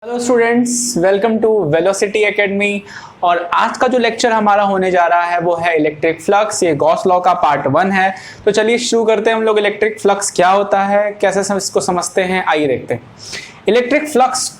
Hello students, welcome to velocity academy. और आज का जो लेक्चर हमारा होने जा रहा है वो है इलेक्ट्रिक फ्लक्स। ये गॉस लॉ का पार्ट 1 है। तो चलिए शुरू करते हैं। हम लोग इलेक्ट्रिक फ्लक्स क्या होता है, कैसे इसको समझते हैं, आइए देखते हैं। इलेक्ट्रिक फ्लक्स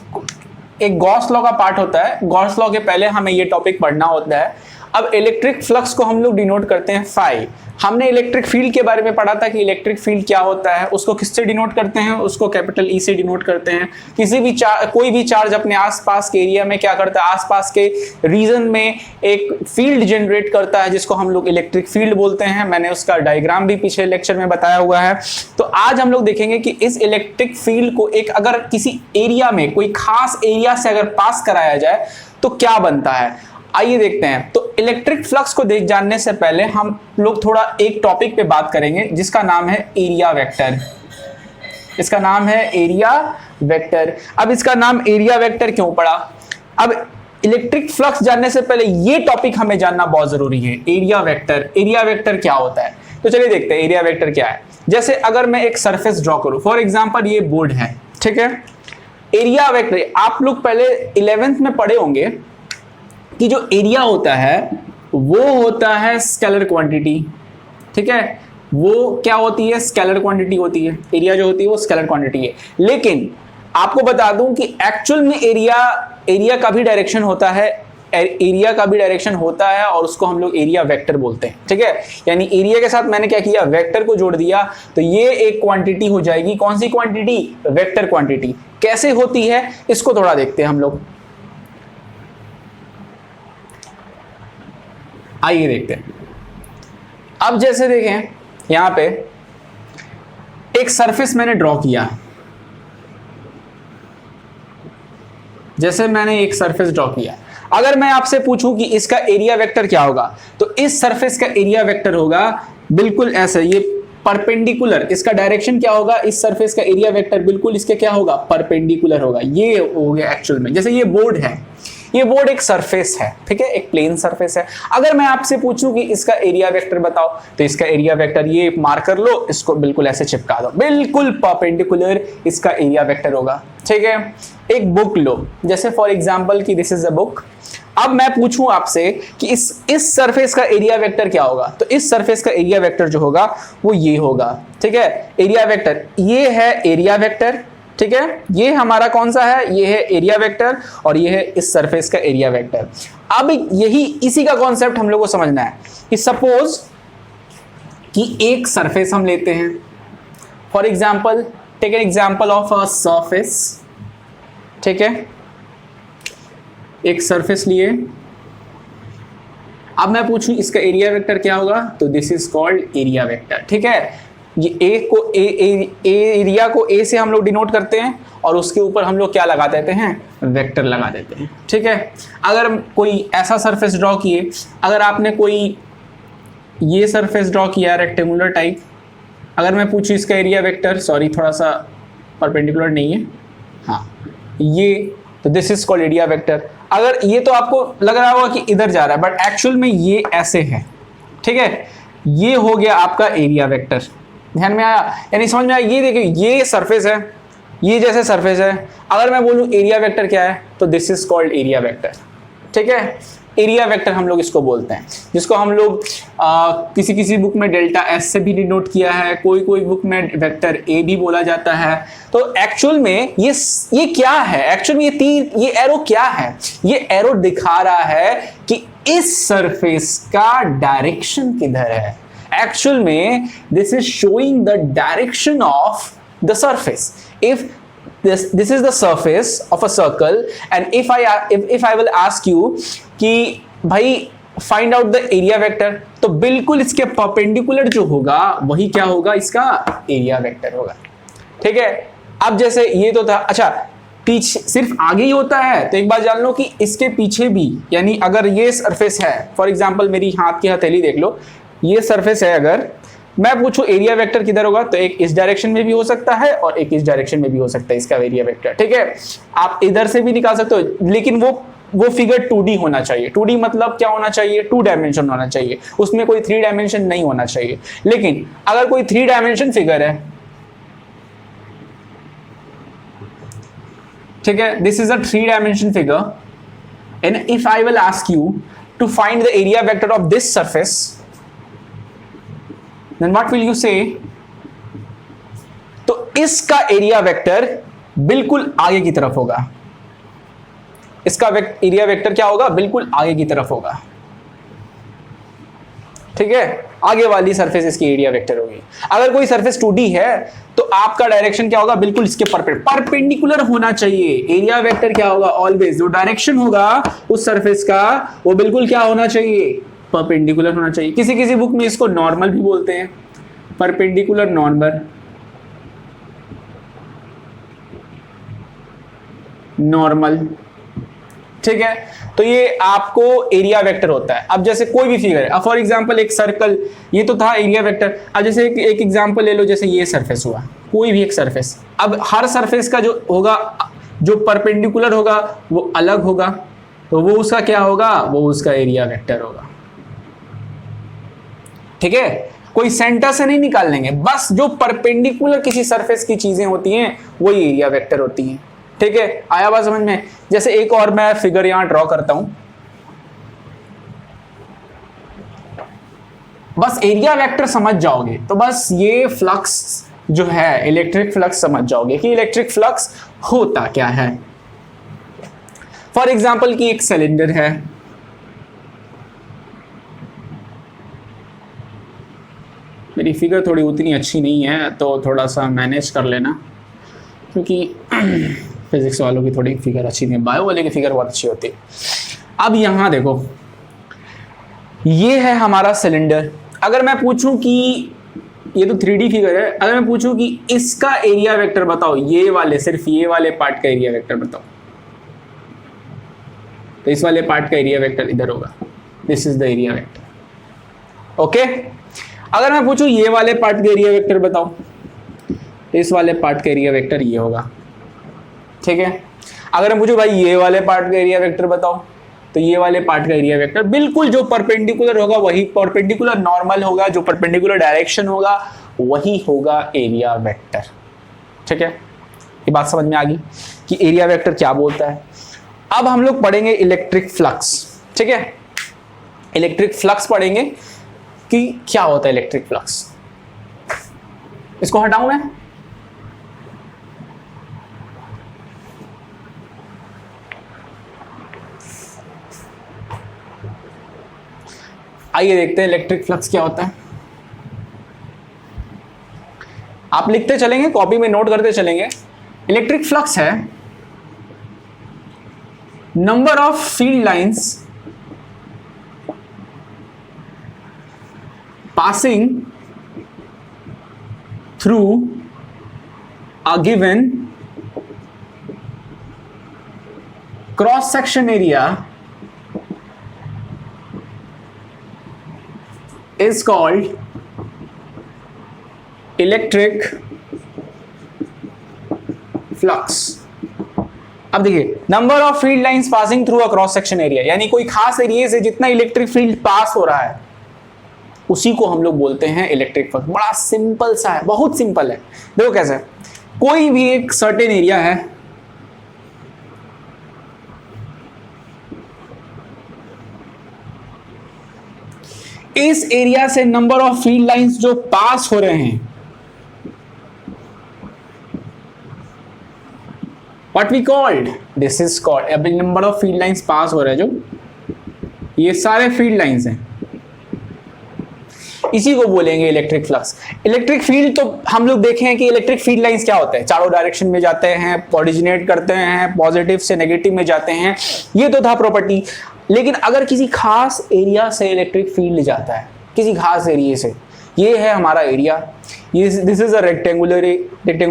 एक गॉस लॉ का पार्ट होता है। गॉस लॉ के पहले हमें ये टॉपिक पढ़ना होता है। अब इलेक्ट्रिक फ्लक्स को हम लोग डिनोट करते हैं फाई। हमने इलेक्ट्रिक फील्ड के बारे में पढ़ा था कि इलेक्ट्रिक फील्ड क्या होता है, उसको किससे डिनोट करते हैं, उसको कैपिटल ई से डिनोट करते हैं। किसी भी कोई भी चार्ज अपने आसपास के एरिया में क्या करता है, आसपास के रीजन में एक फील्ड जनरेट करता है जिसको हम लोग इलेक्ट्रिक फील्ड बोलते हैं। मैंने उसका डायग्राम भी पिछले लेक्चर में बताया हुआ है। तो आज हम लोग देखेंगे कि इस इलेक्ट्रिक फील्ड को एक अगर किसी एरिया में, कोई खास एरिया से अगर पास कराया जाए तो क्या बनता है। आइए देखते हैं। तो इलेक्ट्रिक फ्लक्स को जानने से पहले हम लोग थोड़ा एक टॉपिक पे बात करेंगे जिसका नाम है एरिया वेक्टर। इसका नाम है एरिया वेक्टर। अब इसका नाम एरिया वेक्टर क्यों पड़ा? अब इलेक्ट्रिक फ्लक्स जानने से पहले ये टॉपिक हमें जानना बहुत जरूरी है, एरिया वेक्टर। एरिया वेक्टर क्या होता है, तो चलिए देखते हैं एरिया वेक्टर क्या है। जैसे अगर मैं एक सरफेस ड्रॉ करूं, फॉर एग्जाम्पल ये बोर्ड है, ठीक है। एरिया वेक्टर आप लोग पहले 11th में पढ़े होंगे कि जो एरिया होता है वो होता है स्केलर क्वांटिटी, ठीक है। वो क्या होती है, स्केलर क्वांटिटी होती है। एरिया जो होती है वो स्केलर क्वांटिटी है। लेकिन आपको बता दूं कि एक्चुअल में एरिया का भी डायरेक्शन होता है। एरिया का भी डायरेक्शन होता है और उसको हम लोग एरिया वेक्टर बोलते हैं, ठीक है। यानी एरिया के साथ मैंने क्या किया, वेक्टर को जोड़ दिया, तो ये एक क्वांटिटी हो जाएगी। कौन सी क्वांटिटी? Vector quantity. कैसे होती है इसको थोड़ा देखते हैं हम लोग। आइए देखते हैं। अब जैसे देखें, यहां पे एक सरफेस मैंने ड्रॉ किया। जैसे मैंने एक सरफेस ड्रॉ किया, अगर मैं आपसे पूछूं कि इसका एरिया वेक्टर क्या होगा, तो इस सरफेस का एरिया वेक्टर होगा बिल्कुल ऐसे, ये परपेंडिकुलर। इसका डायरेक्शन क्या होगा, इस सरफेस का एरिया वेक्टर बिल्कुल इसके क्या होगा, परपेंडिकुलर होगा। ये हो गया एक्चुअल में। जैसे ये बोर्ड है, ये बोर्ड एक सरफेस है, ठीक है, एक प्लेन सरफेस है। अगर मैं आपसे पूछूं कि इसका एरिया वेक्टर बताओ, तो इसका एरिया वेक्टर ये मार्कर लो, इसको बिल्कुल ऐसे चिपका दो, बिल्कुल परपेंडिकुलर इसका एरिया वेक्टर होगा, ठीक है। एक बुक लो, जैसे फॉर एग्जांपल कि दिस इज अ बुक। अब मैं पूछूं आपसे कि इस सरफेस का एरिया वेक्टर क्या होगा, तो इस सरफेस का एरिया वेक्टर जो होगा वो ये होगा, ठीक है। एरिया वेक्टर ये है एरिया वेक्टर, ठीक है। ये हमारा कौन सा है, ये है एरिया वेक्टर, और ये है इस सरफेस का एरिया वेक्टर। अब इसी का कॉन्सेप्ट हम लोग को समझना है कि सपोज कि एक सरफेस हम लेते हैं, for example take an example of a surface, ठीक है। एक सरफेस लिए, अब मैं पूछूं इसका एरिया वेक्टर क्या होगा, तो this is called area vector, ठीक है। ये एरिया को ए से हम लोग डिनोट करते हैं और उसके ऊपर हम लोग क्या लगा देते हैं, वेक्टर लगा देते हैं, ठीक है। अगर कोई ऐसा सरफेस ड्रॉ किए, अगर आपने कोई ये सरफेस ड्रॉ किया रेक्टेंगुलर टाइप, अगर मैं पूछूं इसका एरिया वेक्टर, सॉरी थोड़ा सा परपेंडिकुलर नहीं है, हाँ ये, तो this is called area vector. अगर ये तो आपको लग रहा होगा कि इधर जा रहा है, बट एक्चुअल में ये ऐसे है, ठीक है। ये हो गया आपका एरिया वेक्टर। ध्यान में आया, यानी समझ में आया। ये देखिए ये सरफेस है, ये जैसे सरफेस है। अगर मैं बोलूं एरिया वेक्टर क्या है, तो this is called area vector, ठीक है। एरिया वेक्टर हम लोग इसको बोलते हैं, जिसको हम लोग किसी किसी बुक में डेल्टा एस से भी डिनोट किया है, कोई कोई बुक में वेक्टर ए भी बोला जाता है। तो एक्चुअल में ये क्या है, एक्चुअल में ये एरो क्या है, ये एरो दिखा रहा है कि इस सरफेस का डायरेक्शन किधर है। एक्चुअल में this is showing the direction of the surface. If this is the surface of a circle, and if I will ask you कि भाई find out the area vector, तो बिल्कुल इसके परपेंडिकुलर जो होगा वही क्या होगा, इसका एरिया वेक्टर होगा, ठीक है। अब जैसे ये तो था, अच्छा पीछे सिर्फ आगे ही होता है, तो एक बात जान लो कि इसके पीछे भी, यानी अगर ये सरफेस है, फॉर एग्जांपल मेरी हाथ की हथेली देख लो, ये सरफेस है, अगर मैं पूछूं एरिया वेक्टर किधर होगा, तो एक इस डायरेक्शन में भी हो सकता है और एक इस डायरेक्शन में भी हो सकता है इसका एरिया वेक्टर, ठीक है। आप इधर से भी निकाल सकते हो, लेकिन वो फिगर 2D होना चाहिए। 2D मतलब क्या होना चाहिए, 2 डायमेंशन होना चाहिए, उसमें कोई 3 डायमेंशन नहीं होना चाहिए। लेकिन अगर कोई 3 डायमेंशन फिगर है, ठीक है, this is a 3 dimension figure and if I will ask you to find the area vector of this surface, then what will you say? तो इसका एरिया वेक्टर बिल्कुल आगे की तरफ होगा, इसका एरिया वेक्टर क्या होगा? बिल्कुल आगे की तरफ होगा, ठीक है, आगे वाली सरफेस इसकी एरिया वेक्टर होगी। अगर कोई सरफेस 2D है तो आपका डायरेक्शन क्या होगा? बिल्कुल इसके परपेंडिकुलर होना चाहिए। एरिया वेक्टर क्या होगा? ऑलवेज जो डायरेक्शन होगा उस सरफेस का वो बिल्कुल क्या होना चाहिए? परपेंडिकुलर होना चाहिए। किसी किसी बुक में इसको नॉर्मल भी बोलते हैं, परपेंडिकुलर नॉर्मल, नॉर्मल, ठीक है। तो ये आपको एरिया वेक्टर होता है। अब जैसे कोई भी फिगर है, अब फॉर एग्जांपल एक सर्कल, ये तो था एरिया वेक्टर। अब जैसे एक एग्जांपल ले लो, जैसे ये सरफेस हुआ, कोई भी एक सरफेस। अब हर सरफेस का जो होगा, जो परपेंडिकुलर होगा वो अलग होगा, तो वो उसका क्या होगा? वो उसका एरिया वेक्टर होगा, ठीक है। कोई सेंटर से नहीं निकाल लेंगे, बस जो परपेंडिकुलर किसी सरफेस की चीजें होती हैं वही एरिया वेक्टर होती हैं, ठीक है। आया बात समझ में? जैसे एक और मैं फिगर यहां ड्रॉ करता हूं, बस एरिया वेक्टर समझ जाओगे तो बस ये फ्लक्स जो है, इलेक्ट्रिक फ्लक्स समझ जाओगे कि इलेक्ट्रिक फ्लक्स होता क्या है। फॉर एग्जांपल कि एक सिलेंडर है, मेरी फिगर थोड़ी उतनी अच्छी नहीं है तो थोड़ा सा मैनेज कर लेना, क्योंकि फिजिक्स वालों की थोड़ी फिगर अच्छी नहीं है, बायो वाले की फिगर बहुत अच्छी होती है। अब यहां देखो, ये है हमारा सिलेंडर। अगर मैं पूछूं कि ये तो 3D फिगर है, अगर मैं पूछूं कि इसका एरिया वेक्टर बताओ, ये वाले, सिर्फ ये वाले पार्ट का एरिया वेक्टर बताओ, तो इस वाले पार्ट का एरिया वेक्टर इधर होगा, this is the area vector, okay. अगर मैं पूछूं ये वाले पार्ट का एरिया वेक्टर बताओ, तो इस वाले पार्ट का एरिया वेक्टर ये होगा, ठीक है। अगर मैं पूछूं भाई ये वाले पार्ट का एरिया वेक्टर बताओ, तो ये वाले पार्ट का एरिया वेक्टर बिल्कुल जो परपेंडिकुलर होगा वही परपेंडिकुलर नॉर्मल होगा, जो परपेंडिकुलर डायरेक्शन होगा वही होगा एरिया वेक्टर, ठीक है। ये बात समझ में आ गई कि एरिया वेक्टर क्या बोलता है। अब हम लोग पढ़ेंगे इलेक्ट्रिक फ्लक्स, ठीक है। इलेक्ट्रिक फ्लक्स पढ़ेंगे कि क्या होता है इलेक्ट्रिक फ्लक्स। इसको हटाऊं मैं? आइए देखते हैं इलेक्ट्रिक फ्लक्स क्या होता है। आप लिखते चलेंगे, कॉपी में नोट करते चलेंगे। इलेक्ट्रिक फ्लक्स है number of field lines passing through a given cross section area is called electric flux। अब देखिए, number of field lines passing through a cross section area, यानी कोई खास एरिया से जितना इलेक्ट्रिक फील्ड पास हो रहा है उसी को हम लोग बोलते हैं इलेक्ट्रिक फ्लक्स। बड़ा सिंपल सा है, बहुत सिंपल है। देखो कैसे, कोई भी एक सर्टेन एरिया है, इस एरिया से नंबर ऑफ फील्ड लाइंस जो पास हो रहे हैं, what we called, this is called, अभी नंबर ऑफ फील्ड लाइंस पास हो रहे हैं, जो ये सारे फील्ड लाइंस हैं, इसी को बोलेंगे इलेक्ट्रिक फ्लक्स। इलेक्ट्रिक फील्ड तो हम लोग देखे हैं कि इलेक्ट्रिक फील्ड लाइंस क्या होते हैं, चारों डायरेक्शन में जाते हैं, ओरिजिनेट करते हैं, पॉजिटिव से नेगेटिव में जाते हैं, ये तो था प्रॉपर्टी। लेकिन अगर किसी खास एरिया से इलेक्ट्रिक फील्ड जाता है, किसी खास एरिया से, ये है हमारा area, this is a rectangular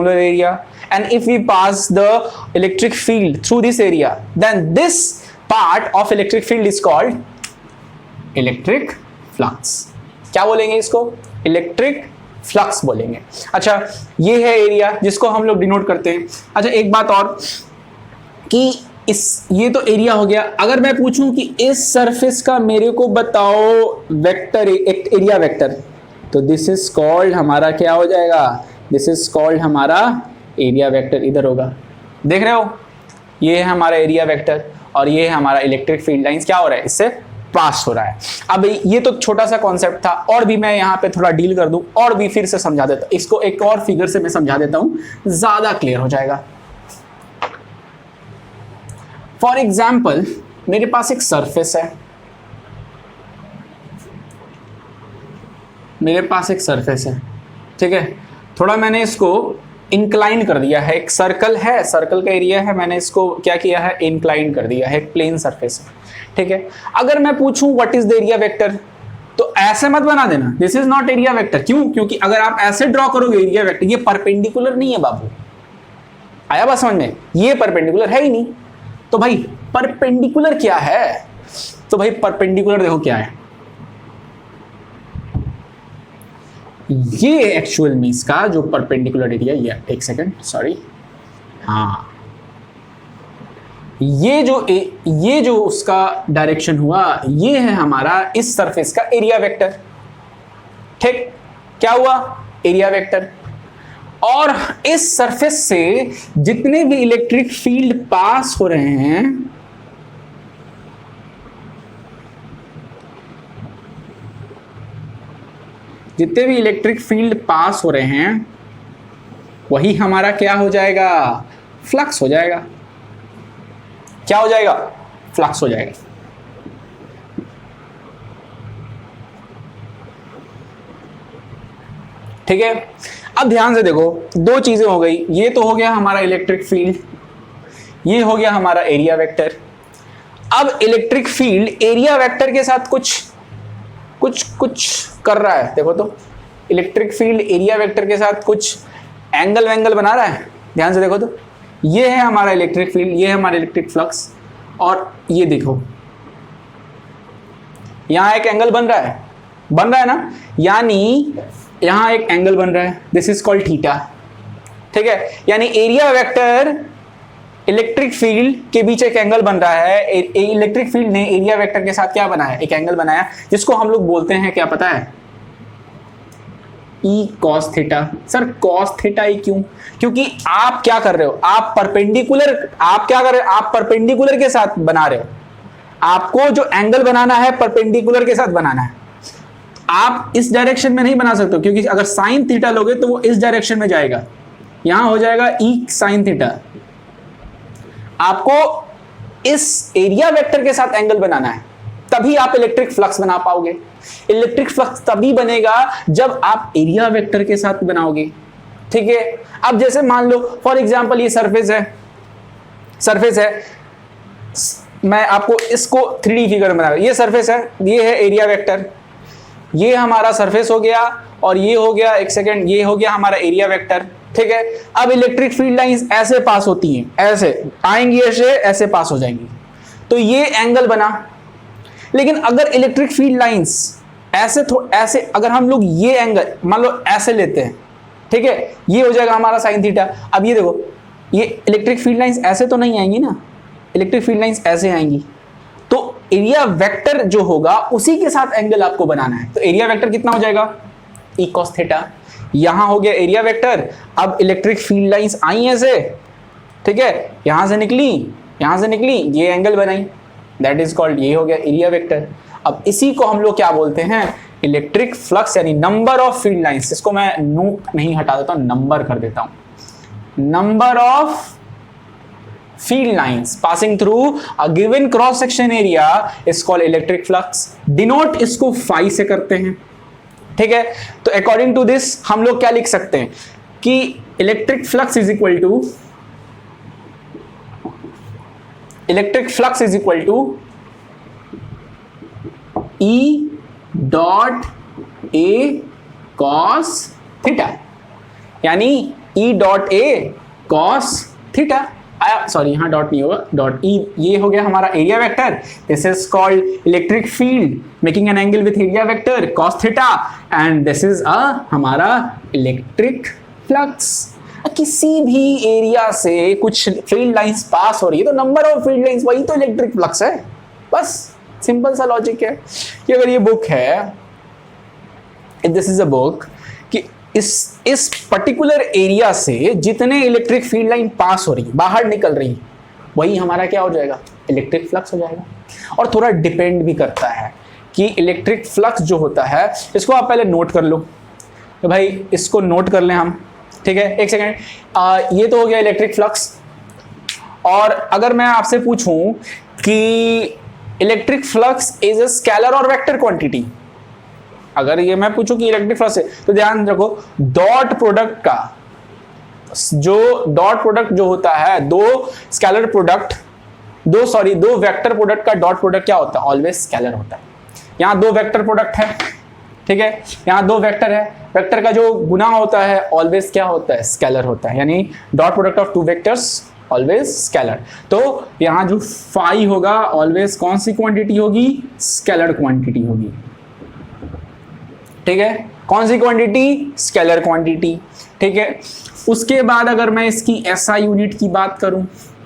area, and if we pass the electric field through this area, then this part of electric field is called electric flux. क्या बोलेंगे इसको? इलेक्ट्रिक फ्लक्स बोलेंगे। अच्छा, ये है एरिया जिसको हम लोग डिनोट करते हैं। अच्छा, एक बात और कि ये तो एरिया हो गया। अगर मैं पूछूं कि इस सरफेस का मेरे को बताओ वेक्टर, एक एरिया वेक्टर, तो दिस इज कॉल्ड हमारा क्या हो जाएगा? दिस इज कॉल्ड हमारा एरिया वेक्टर, इधर होगा। देख रहे हो, ये है हमारा एरिया वेक्टर और ये है हमारा इलेक्ट्रिक फील्ड लाइंस क्या हो रहा है, इससे पास हो रहा है। अब ये तो छोटा सा कॉन्सेप्ट था, और भी मैं यहाँ पे थोड़ा डील कर दूं और भी फिर से समझा देता हूं इसको, एक और फिगर से मैं समझा देता हूं, ज्यादा क्लियर हो जाएगा। फॉर एग्जाम्पल मेरे पास एक सरफेस है, मेरे पास एक सरफेस है, ठीक है, थोड़ा मैंने इसको इंक्लाइन कर दिया है, एक सर्कल है, सर्कल का एरिया है, मैंने इसको क्या किया है, इंक्लाइन कर दिया है, एक प्लेन सरफेस है, ठीक है। अगर मैं पूछूं what is the area vector, तो ऐसे मत बना देना, this is not area vector. क्यों? क्योंकि अगर आप ऐसे ड्रॉ करोगे एरिया वेक्टर, ये परपेंडिकुलर नहीं है बाबू, आया बात समझ में, ये परपेंडिकुलर है ही नहीं। तो भाई परपेंडिकुलर क्या है, तो भाई परपेंडिकुलर देखो क्या है, ये एक्चुअल में इसका जो परपेंडिकुलर एरिया, ये एक सेकंड सॉरी, हाँ, ये जो उसका डायरेक्शन हुआ, ये है हमारा इस सरफेस का एरिया वेक्टर, ठीक, क्या हुआ, एरिया वेक्टर। और इस सरफेस से जितने भी इलेक्ट्रिक फील्ड पास हो रहे हैं, जितने भी इलेक्ट्रिक फील्ड पास हो रहे हैं, वही हमारा क्या हो जाएगा, फ्लक्स हो जाएगा। क्या हो जाएगा, फ्लक्स हो जाएगा। ठीक है, अब ध्यान से देखो, दो चीजें हो गई, ये तो हो गया हमारा इलेक्ट्रिक फील्ड, ये हो गया हमारा एरिया वेक्टर। अब इलेक्ट्रिक फील्ड एरिया वेक्टर के साथ कुछ कर रहा है, देखो तो इलेक्ट्रिक फील्ड एरिया वेक्टर के साथ कुछ एंगल वेंगल बना रहा है, ध्यान से देखो तो, ये है हमारा इलेक्ट्रिक फील्ड, ये है हमारा इलेक्ट्रिक फ्लक्स, और ये देखो यहां एक एंगल बन रहा है ना, यानी यहां एक एंगल बन रहा है, दिस इज कॉल्ड थीटा, ठीक है। यानी एरिया वेक्टर इलेक्ट्रिक फील्ड के बीच एक एंगल बन रहा है, इलेक्ट्रिक फील्ड ने एरिया वेक्टर के साथ क्या बनाया, एक एंगल बनाया, जिसको हम लोग बोलते हैं, क्या पता है, E cos theta. Sir cos theta E क्यों? क्योंकि आप क्या कर रहे हो, आप क्या कर रहे हो, आप परपेंडिकुलर के साथ बना रहे हो, आपको जो एंगल बनाना है परपेंडिकुलर के साथ बनाना है। आप इस डायरेक्शन में नहीं बना सकते, क्योंकि अगर साइन थीटा लोगे तो वो इस डायरेक्शन में जाएगा, यहां हो जाएगा ई साइन थीटा। आपको इस एरिया वेक्टर के साथ एंगल बनाना है, तभी आप इलेक्ट्रिक फ्लक्स बना पाओगे। इलेक्ट्रिक फ्लक्स तभी बनेगा जब आप एरिया वेक्टर के साथ बनाओगे, ठीक है। अब जैसे मान लो फॉर एग्जांपल ये सरफेस है, मैं आपको इसको 3D फिगर में बना, ये सरफेस है, ये है एरिया वेक्टर, ये हमारा सरफेस हो गया, और ये हो गया, एक सेकेंड, ये हो गया हमारा एरिया वेक्टर, ठीक है। अब इलेक्ट्रिक फील्ड लाइंस ऐसे पास होती हैं, ऐसे आएंगी, ऐसे पास हो जाएंगी, तो ये एंगल बना। लेकिन अगर इलेक्ट्रिक फील्ड लाइंस ऐसे अगर हम लोग ये एंगल मान लो ऐसे लेते हैं, ठीक है, ये हो जाएगा हमारा साइन थीटा। अब ये देखो, ये इलेक्ट्रिक फील्ड लाइंस ऐसे तो नहीं आएंगी ना, इलेक्ट्रिक फील्ड लाइंस ऐसे आएंगी, तो एरिया वेक्टर जो होगा उसी के साथ एंगल आपको बनाना है। तो एरिया वेक्टर कितना हो जाएगा, ई कॉस थीटा। यहां हो गया एरिया वेक्टर। अब इलेक्ट्रिक फील्ड लाइंस आई ऐसे, ठीक है, यहां से निकली, ये एंगल बनाई, दैट इज कॉल्ड, ये हो गया एरिया वेक्टर। अब इसी को हम लोग क्या बोलते हैं, इलेक्ट्रिक फ्लक्स, यानी नंबर ऑफ फील्ड लाइंस। इसको मैं नोट नहीं हटा देता हूं, नंबर कर देता हूं, number of field lines passing through a given cross section area is called electric flux। denote इसको phi से करते हैं, ठीक है। तो according to this हम लोग क्या लिख सकते हैं कि electric flux is equal to E dot A cos theta, यानी E dot A cos theta आया, सॉरी यहां डॉट नहीं होगा, डॉट ई, ये हो गया हमारा area vector, this is called electric field making an angle with area vector cos theta, and this is हमारा इलेक्ट्रिक फ्लक्स। किसी भी एरिया से कुछ फील्ड लाइंस पास हो रही है तो नंबर ऑफ फील्ड लाइंस, वही तो इलेक्ट्रिक फ्लक्स है, बस सिंपल सा लॉजिक है। कि अगर ये बुक है, दिस इज अ बुक, कि इस पर्टिकुलर एरिया से जितने इलेक्ट्रिक फील्ड लाइन पास हो रही, बाहर निकल रही, वही हमारा क्या हो जाएगा, इलेक्ट्रिक फ्लक्स हो जाएगा। और थोड़ा डिपेंड भी करता है कि इलेक्ट्रिक फ्लक्स जो होता है, इसको आप पहले नोट कर लो, तो भाई इसको नोट कर लें हम, ठीक है। एक सेकेंड, ये तो हो गया इलेक्ट्रिक फ्लक्स। और अगर मैं आपसे पूछूं कि electric flux is a scalar और वेक्टर क्वांटिटी, अगर ये मैं पूछूं कि इलेक्ट्रिक फ्लक्स है, तो ध्यान रखो डॉट प्रोडक्ट का जो होता है, दो वेक्टर प्रोडक्ट का डॉट प्रोडक्ट क्या होता है, ऑलवेज स्केलर होता है। यहां दो वेक्टर प्रोडक्ट है, ठीक है, यहां दो वेक्टर है, वेक्टर का जो गुना होता है ऑलवेज क्या होता है, स्केलर होता है, यानी dot product of two vectors always scalar. तो यहां जो फाई होगा ऑलवेज कौन सी क्वांटिटी होगी, स्केलर क्वांटिटी होगी, ठीक है। कौन सी क्वांटिटी, स्केलर क्वांटिटी, ठीक है। उसके बाद अगर मैं इसकी एसआई यूनिट की बात करूं,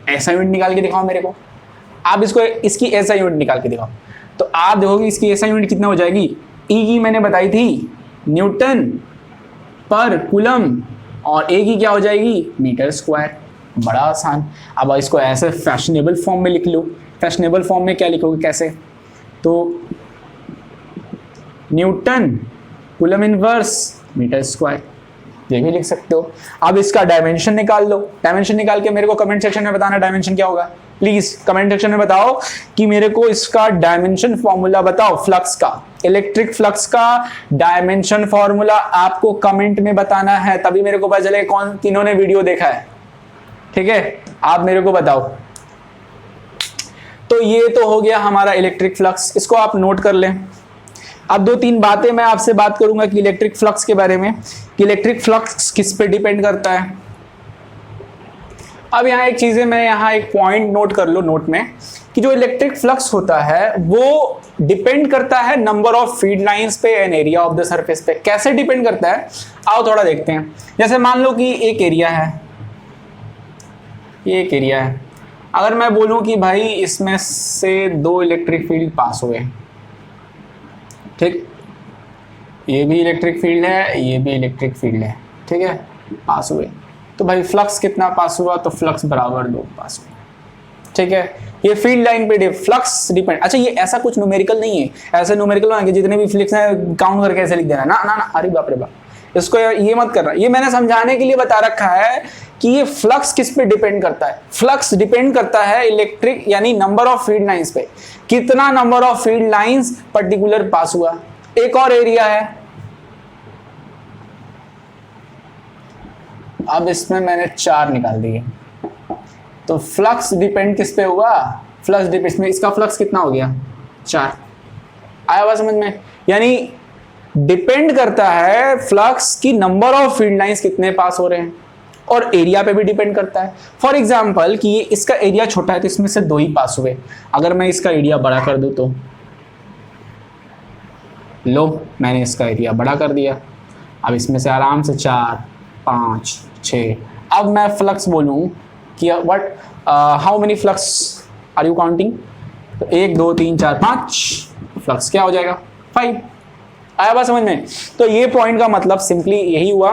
एसआई यूनिट निकाल के दिखाओ मेरे को, आप इसकी एसआई यूनिट निकाल के दिखाओ, तो आप देखोगे इसकी एसआई यूनिट कितना हो जाएगी, ई की मैंने बताई थी न्यूटन पर कूलम, और ए की क्या हो जाएगी, मीटर स्क्वायर। बड़ा आसान। अब इसको ऐसे फैशनेबल फॉर्म में लिख लो। फैशनेबल फॉर्म में क्या लिखोगे, कैसे, तो newton coulomb inverse metre square, ये भी लिख सकते हो। अब इसका डायमेंशन निकाल लो, डायमेंशन निकाल के मेरे को कमेंट सेक्शन में बताना डायमेंशन क्या होगा। प्लीज कमेंट सेक्शन में बताओ कि मेरे को इसका डायमेंशन फॉर्मूला बताओ, फ्लक्स का, इलेक्ट्रिक फ्लक्स का डायमेंशन फॉर्मूला आपको कमेंट में बताना है, तभी मेरे को पता चले कौन तीनों ने वीडियो देखा है, ठीक है। आप मेरे को बताओ। तो ये तो हो गया हमारा इलेक्ट्रिक फ्लक्स, इसको आप नोट कर लें। अब दो तीन बातें मैं आपसे बात करूंगा कि इलेक्ट्रिक फ्लक्स के बारे में, कि इलेक्ट्रिक फ्लक्स किस पे डिपेंड करता है। अब यहाँ एक चीजें, मैं यहाँ एक पॉइंट नोट कर लो नोट में, कि जो इलेक्ट्रिक फ्लक्स होता है वो डिपेंड करता है नंबर ऑफ फील्ड लाइंस पे and area of the surface पे। कैसे डिपेंड करता है, आओ थोड़ा देखते हैं। जैसे मान लो कि एक एरिया है, ये एक एरिया है, अगर मैं बोलूं कि भाई इसमें से दो इलेक्ट्रिक फील्ड पास हुए, ठीक, ये भी इलेक्ट्रिक फील्ड है, ये भी इलेक्ट्रिक फील्ड है, ठीक है, पास हुए, तो भाई फ्लक्स कितना पास हुआ, तो फ्लक्स बराबर 2 पास हुआ, ठीक है। ये फील्ड लाइन पे फ्लक्स डिपेंड। अच्छा, ये ऐसा कुछ न्यूमेरिकल नहीं है, ऐसे न्यूमेरिकल ना कि जितने भी फ्लक्स हैं काउंट करके ऐसे लिख देना, ना ना ना, अरे बाप रे बाप, इसको ये मत करना। ये मैंने समझाने के लिए बता रखा है कि ये फ्लक्स किस पे डिपेंड करता है। फ्लक्स डिपेंड करता है इलेक्ट्रिक यानी नंबर ऑफ फील्ड लाइंस पे, कितना number of field lines particular pass हुआ। एक और एरिया है, अब इसमें मैंने 4 निकाल दिए, तो फ्लक्स डिपेंड किस पे हुआ, फ्लक्स डिपेंड, इसका फ्लक्स कितना हो गया, 4। आया बात समझ में, यानी डिपेंड करता है फ्लक्स की नंबर ऑफ फील्ड लाइंस कितने पास हो रहे हैं, और एरिया पे भी डिपेंड करता है। फॉर एग्जांपल कि इसका एरिया छोटा है तो इसमें से 2 ही पास हुए, अगर मैं इसका एरिया बड़ा कर दूं तो, लो मैंने इसका एरिया बड़ा कर दिया, अब इसमें से आराम से 4, 5, 6। अब मैं फ्लक्स बोलूं कि what how many flux are you counting, तो 1 2 3 4 5, फ्लक्स क्या हो जाएगा, 5। आया बात समझ में। तो ये पॉइंट का मतलब सिंपली यही हुआ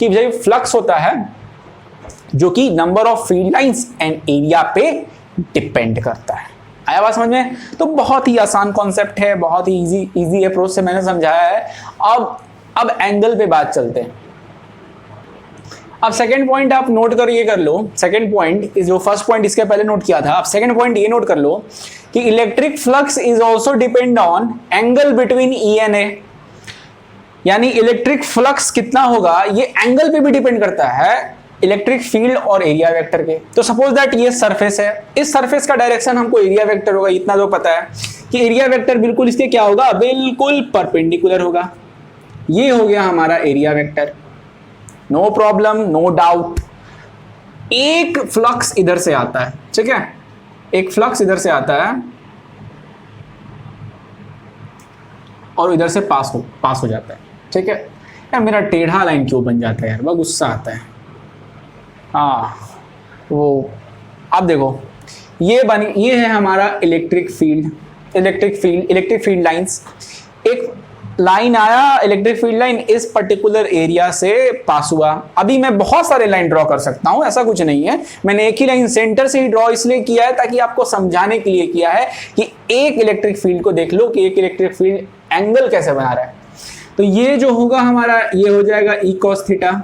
कि जब फ्लक्स होता है जो कि number of field lines and area पे डिपेंड करता है। आया बात समझ में। तो बहुत ही आसान कॉन्सेप्ट है, बहुत ही इजी अप्रोच से मैंने समझाया है। अब एंगल पे बात चलते हैं। अब सेकंड पॉइंट आप नोट कर ये कर लो, सेकंड पॉइंट जो फर्स्ट पॉइंट इसके पहले नोट किया था, आप सेकंड पॉइंट ये नोट कर लो कि electric flux is also depend on angle between E and A. यानी इलेक्ट्रिक फ्लक्स कितना होगा ये एंगल पे भी डिपेंड करता है इलेक्ट्रिक फील्ड और एरिया वेक्टर के। तो सपोज दैट ये सरफेस है, इस सरफेस का डायरेक्शन हमको एरिया वेक्टर होगा, इतना तो पता है कि एरिया वेक्टर बिल्कुल इसके क्या होगा, बिल्कुल परपेंडिकुलर होगा। ये हो गया हमारा area vector, no problem, no doubt. एक फ्लक्स इधर से आता है, ठीक है, एक फ्लक्स इधर से आता है और इधर से पास हो जाता है, ठीक है। यार मेरा टेढ़ा लाइन क्यों बन जाता है यार, वह गुस्सा आता है। हाँ वो अब देखो ये है हमारा इलेक्ट्रिक फील्ड लाइंस। एक लाइन आया, इलेक्ट्रिक फील्ड लाइन इस पर्टिकुलर एरिया से पास हुआ। अभी मैं बहुत सारे लाइन ड्रॉ कर सकता हूं, ऐसा कुछ नहीं है, मैंने एक ही लाइन सेंटर से ही ड्रॉ इसलिए किया है ताकि आपको समझाने के लिए किया है कि एक इलेक्ट्रिक फील्ड को देख लो कि एक इलेक्ट्रिक फील्ड एंगल कैसे बना रहा है। तो ये जो होगा हमारा, ये हो जाएगा ई कॉस थीटा।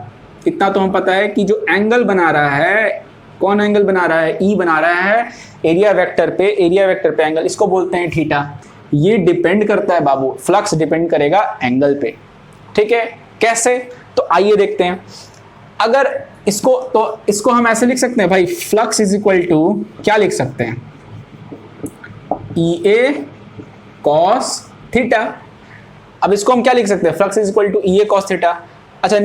इतना तो हम पता है कि जो एंगल बना रहा है, कौन एंगल बना रहा है, ई बना रहा है एरिया वेक्टर पे, एरिया वेक्टर पे एंगल, इसको बोलते हैं थीटा। ये डिपेंड करता है बाबू, फ्लक्स डिपेंड करेगा एंगल पे, ठीक है। कैसे, तो आइए देखते हैं। अगर इसको हम ऐसे लिख सकते हैं भाई, फ्लक्स इज इक्वल टू क्या लिख सकते हैं, ई ए कॉस थीटा। अब इसको हम क्या लिख सकते हैं, flux is equal to E A cos theta. अच्छा,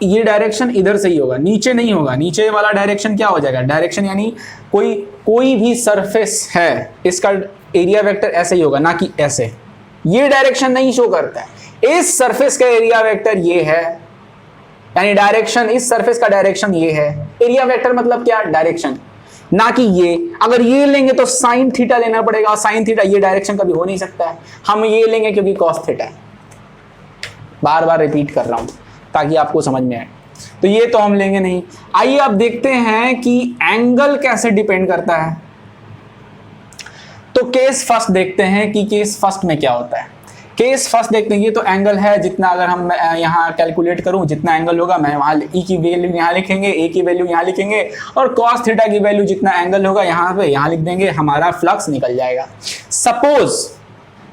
ये डायरेक्शन इधर से ही होगा, नीचे नहीं होगा। नीचे वाला डायरेक्शन क्या हो जाएगा, डायरेक्शन यानी कोई भी सरफेस है, इसका एरिया वेक्टर ऐसे ही होगा, ना कि ऐसे। ये डायरेक्शन नहीं शो करता है। इस सरफेस का एरिया वेक्टर ये है, यानी डायरेक्शन, इस सरफेस का डायरेक्शन ये है। एरिया वेक्टर मतलब क्या, डायरेक्शन, ना कि ये। अगर ये लेंगे तो साइन थीटा लेना पड़ेगा, साइन थीटा ये डायरेक्शन कभी हो नहीं सकता है। हम ये लेंगे क्योंकि कॉस थीटा है। बार बार रिपीट कर रहा हूं ताकि आपको समझ में आए। तो ये तो हम लेंगे नहीं। आइए अब देखते हैं कि एंगल कैसे डिपेंड करता है। तो केस फर्स्ट देखते हैं कि केस फर्स्ट में क्या होता है। केस फर्स्ट देखते हैं, ये तो एंगल है, जितना अगर हम यहाँ कैलकुलेट करूं, जितना एंगल होगा मैं वहाँ ई की वैल्यू यहाँ लिखेंगे, ए की वैल्यू यहाँ लिखेंगे, और कॉस थीटा की वैल्यू जितना एंगल होगा यहाँ पे यहाँ लिख देंगे, हमारा फ्लक्स निकल जाएगा।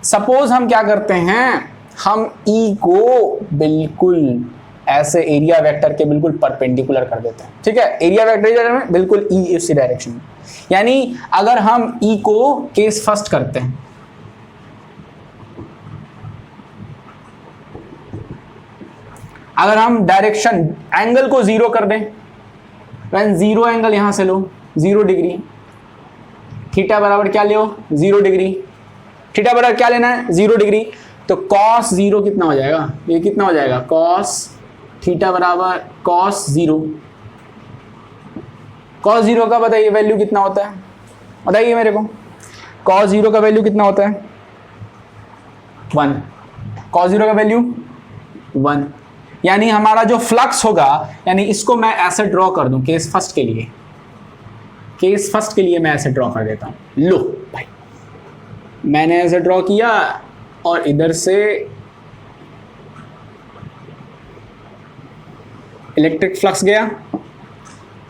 सपोज हम क्या करते हैं, हम ई को बिल्कुल ऐसे एरिया वेक्टर के बिल्कुल परपेंडिकुलर कर देते हैं, ठीक है। एरिया वेक्टर में बिल्कुल ई इसी डायरेक्शन में, यानी अगर हम ई को केस फर्स्ट करते हैं, अगर हम डायरेक्शन एंगल को जीरो कर दें, जीरो एंगल यहां से लो, 0 डिग्री, थीटा बराबर क्या ले, 0 डिग्री, थीटा बराबर क्या लेना है, 0 डिग्री। तो कॉस 0 कितना हो जाएगा, ये कितना हो जाएगा, कॉस थीटा बराबर कॉस 0। कॉस 0 का बताइए वैल्यू कितना होता है, बताइए मेरे को। कॉस 0 का वैल्यू कितना होता है, 1। कॉस 0 का वैल्यू 1, यानी हमारा जो फ्लक्स होगा, यानी इसको मैं ऐसे ड्रॉ कर दूं केस फर्स्ट के लिए, केस फर्स्ट के लिए मैं ऐसे ड्रॉ कर देता हूं। लो भाई, मैंने ऐसे ड्रॉ किया और इधर से इलेक्ट्रिक फ्लक्स गया।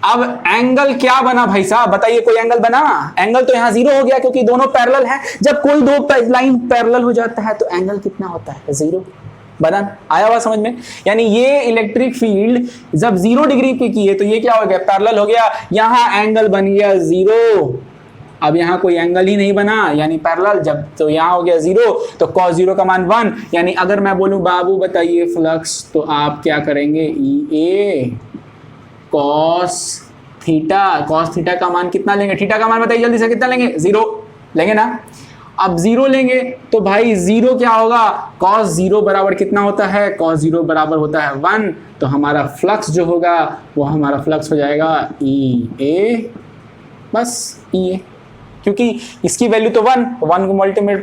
अब एंगल क्या बना भाई साहब, बताइए, कोई एंगल बना? एंगल तो यहां 0 हो गया क्योंकि दोनों पैरेलल हैं। जब कोई दो लाइन पैरेलल हो जाता है तो एंगल कितना होता है, 0 बना। आया हुआ समझ में? यानी ये इलेक्ट्रिक फील्ड जब 0 डिग्री पे की है तो ये क्या हो गया, पैरेलल हो गया। यहां एंगल बन गया 0, अब यहाँ कोई एंगल ही नहीं बना, यानी पैरेलल। जब तो यहाँ हो गया 0, तो cos 0 का मान 1। यानी अगर मैं बोलूं बाबू बताइए फ्लक्स, तो आप क्या करेंगे, ई ए cos थीटा का मान कितना लेंगे, थीटा का मान बताइए जल्दी से, कितना लेंगे, 0 लेंगे ना। अब 0 लेंगे तो भाई 0 क्या होगा, cos 0 बराबर कितना होता है, cos 0 बराबर होता है 1। तो हमारा फ्लक्स जो होगा वो हमारा फ्लक्स हो जाएगा ई ए, बस ई ए, क्योंकि इसकी वैल्यू तो 1 को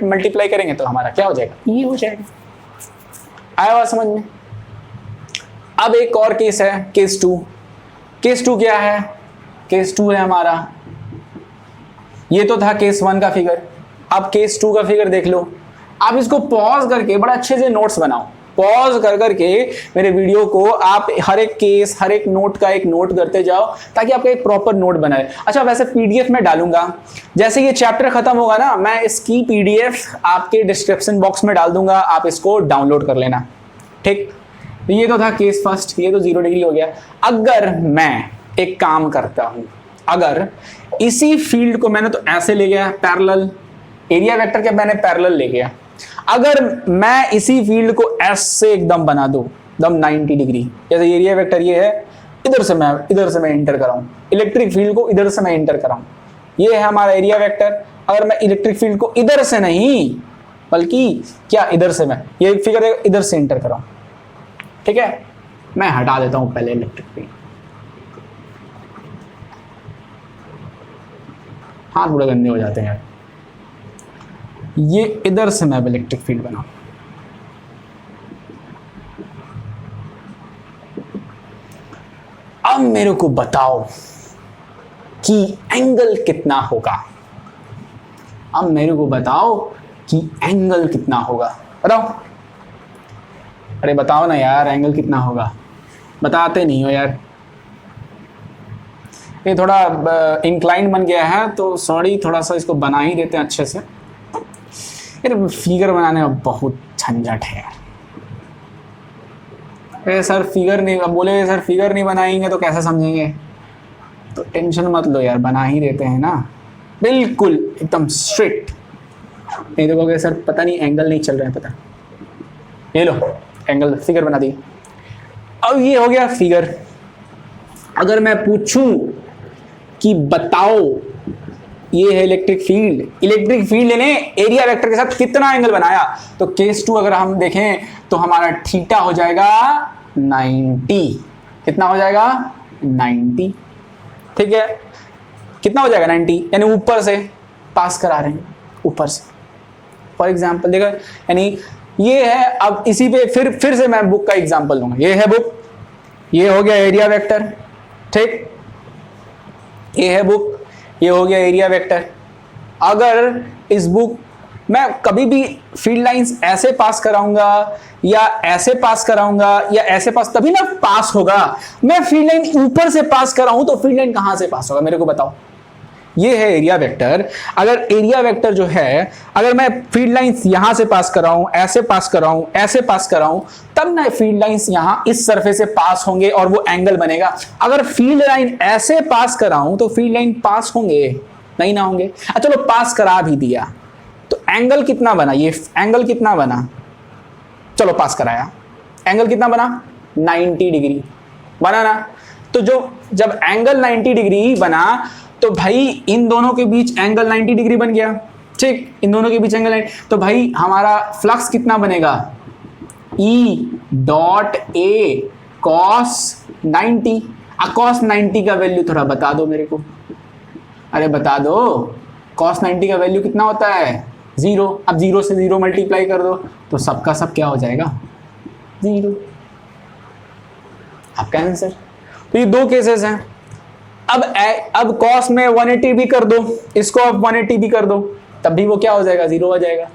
मल्टीप्लाई करेंगे तो हमारा क्या हो जाएगा, ई हो जाएगा। आया हुआ समझ में? अब एक और केस है, केस 2। केस 2 क्या है, केस 2 है हमारा, ये तो था केस 1 का फिगर। अब केस 2 का फिगर देख लो। आप इसको पॉज करके बड़ा अच्छे से नोट्स बनाओ, पॉज कर करके मेरे वीडियो को आप हर एक केस, हर एक नोट का एक नोट करते जाओ ताकि आपका एक प्रॉपर नोट बनाए। अच्छा, वैसे पीडीएफ में डालूंगा, जैसे ये चैप्टर खत्म होगा ना, मैं इसकी पीडीएफ आपके डिस्क्रिप्शन बॉक्स में डाल दूंगा, आप इसको डाउनलोड कर लेना, ठीक। तो ये तो था केस फर्स्ट, ये तो 0 डिग्री हो गया। अगर मैं एक काम करता हूं, अगर इसी फील्ड को मैंने तो ऐसे ले गया पैरेलल, एरिया वेक्टर के मैंने पैरेलल ले गया, अगर मैं इसी फील्ड को ऐसे एकदम बना दूं, एकदम 90 डिग्री, जैसे एरिया वेक्टर ये है, इधर से मैं एंटर कराऊं, इलेक्ट्रिक फील्ड को इधर से मैं एंटर कराऊं, ये है हमारा एरिया वेक्टर। अगर मैं इलेक्ट्रिक फील्ड को इधर से नहीं बल्कि क्या इधर से, मैं ये फिगर इधर से एंटर कराऊं, ठीक है। मैं हटा देता हूं पहले इलेक्ट्रिक फील्ड, हाथ थोड़े गंदे हो जाते हैं यार। ये इधर से मैं इलेक्ट्रिक फील्ड बनाऊं, मेरे को बताओ कि एंगल कितना होगा। अब मेरे को बताओ कि एंगल कितना होगा, बताओ। अरे बताओ ना यार, एंगल कितना होगा, बताते नहीं हो यार। ये थोड़ा इंक्लाइन बन गया है तो सॉरी, थोड़ा सा इसको बना ही देते हैं अच्छे से। यार फिगर बनाने में बहुत झंझट है यार। सर फिगर नहीं, अब बोले सर फिगर नहीं बनाएंगे तो कैसे समझेंगे, तो टेंशन मत लो यार, बना ही देते हैं ना, बिल्कुल एकदम स्ट्रेट। नहीं देखोगे सर पता नहीं एंगल नहीं चल रहा है, पता, ये लो एंगल फिगर बना दी। अब ये हो गया फिगर। अगर मैं पूछूं कि बताओ, ये है इलेक्ट्रिक फील्ड ने एरिया वेक्टर के साथ कितना एंगल बनाया, तो केस 2 अगर हम देखें तो हमारा थीटा हो जाएगा 90। कितना हो जाएगा 90, ठीक है। कितना हो जाएगा 90, यानी ऊपर से पास करा रहे हैं, ऊपर से। फॉर एग्जाम्पल देखा, यानी ये है। अब इसी पे फिर से मैं बुक का एग्जाम्पल लूंगा। ये है बुक, ये हो गया एरिया वेक्टर, ठीक। ये है बुक, ये हो गया एरिया वेक्टर। अगर इस बुक मैं कभी भी फील्ड लाइंस ऐसे पास कराऊंगा या ऐसे पास कराऊंगा या ऐसे पास, तभी ना पास होगा। मैं फील्ड लाइन ऊपर से पास कराऊं तो फील्ड लाइन कहां से पास होगा, मेरे को बताओ। ये है एरिया वेक्टर। अगर एरिया वेक्टर जो है, अगर मैं फील्ड लाइंस यहां से पास कराऊं, ऐसे पास कराऊं, ऐसे पास कराऊं, तब ना फील्ड लाइंस यहां इस सरफेस से पास होंगे और वो एंगल बनेगा। अगर फील्ड लाइन ऐसे पास कराऊं तो फील्ड लाइन पास होंगे नहीं ना होंगे। चलो पास करा भी दिया तो एंगल कितना बना, ये एंगल कितना बना, चलो पास कराया, एंगल कितना बना 90 डिग्री बना ना। तो जब एंगल 90 डिग्री बना तो भाई इन दोनों के बीच एंगल 90 डिग्री बन गया, ठीक। इन दोनों के बीच एंगल 90, तो भाई हमारा फ्लक्स कितना बनेगा, E dot A cos 90। Cos 90 का वैल्यू थोड़ा बता दो मेरे को, अरे बता दो, कॉस 90 का वैल्यू कितना होता है 0। अब 0 से 0 मल्टीप्लाई कर दो तो सबका सब क्या हो जाएगा 0, आपका आंसर। तो ये दो केसेस हैं। अब कॉस में 180 भी कर दो, इसको अब 180 भी कर दो, तब भी वो क्या हो जाएगा 0 हो जाएगा।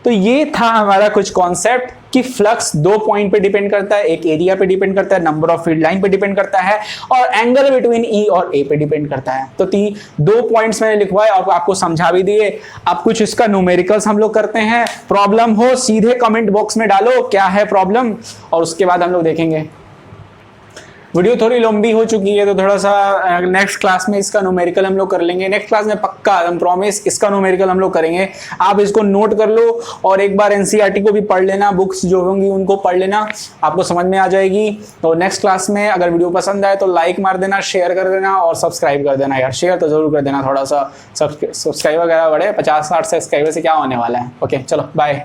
तो ये था हमारा कुछ कॉन्सेप्ट कि फ्लक्स 2 पॉइंट पे डिपेंड करता है, एक एरिया पे डिपेंड करता है, नंबर ऑफ फील्ड लाइन पे डिपेंड करता है, और एंगल बिटवीन ई और ए पे डिपेंड करता है। तो 2 पॉइंट्स मैंने लिखवाए और आपको समझा भी दिए। अब कुछ इसका न्यूमेरिकल्स हम लोग करते हैं। प्रॉब्लम हो सीधे कमेंट बॉक्स में डालो क्या है प्रॉब्लम, और उसके बाद हम लोग देखेंगे। वीडियो थोड़ी लंबी हो चुकी है तो थोड़ा सा नेक्स्ट क्लास में इसका न्यूमेरिकल हम लोग कर लेंगे। नेक्स्ट क्लास में पक्का हम प्रॉमिस इसका न्यूमेरिकल हम लोग करेंगे। आप इसको नोट कर लो और एक बार एनसीईआरटी को भी पढ़ लेना, बुक्स जो होंगी उनको पढ़ लेना, आपको समझ में आ जाएगी। तो नेक्स्ट क्लास में अगर वीडियो पसंद आए तो लाइक मार देना, शेयर कर देना और सब्सक्राइब कर देना। यार शेयर तो जरूर कर देना, थोड़ा सा सब्सक्राइबर वगैरह बढ़े, 50-60 सब्सक्राइबर से क्या होने वाला है। ओके चलो बाय।